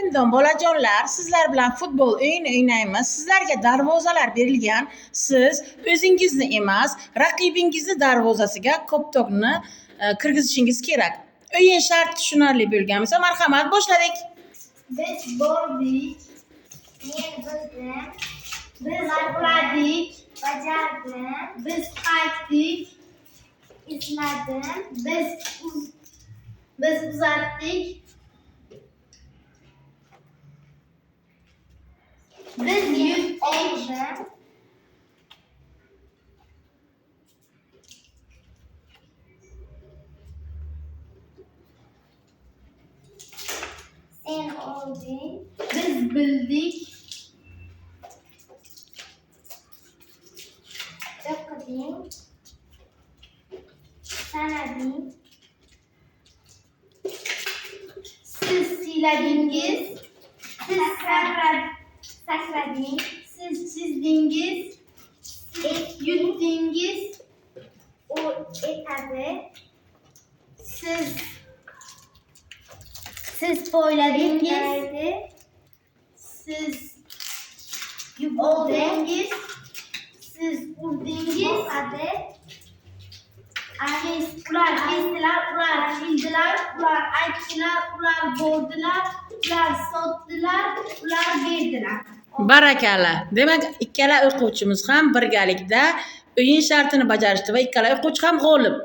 Qadrdon bolajonlar, sizlar bilan futbol o'yini o'ynaymiz. Sizlarga darvozalar berilgan. Siz o'zingizni emas, raqibingizni darvozasiga koptokni kirgizishingiz kerak. O'yin sharti tushunarli bo'lgan bo'lsa, marhamat, boshladik. Biz bordik, men bildim, biz uradik, bajardim, biz qaytdik, izladim, biz uzatdik, biz yutdik, sen olding, biz bildik, o'qiding, sanading, siz siyladingiz, siz sakrading, siz chizdingiz, yutdingiz, u etadi, siz poyladingiz, siz oldingiz, siz urdingiz, ular kezdilar, ular bildilar, ular aytdilar, ular bordilar, ular sotdilar, ular berdilar. Barakalla. Demak, ikkala o'quvchimiz ham birgalikda o'yin shartini bajarishdi va ikkala o'quvchi ham g'olib.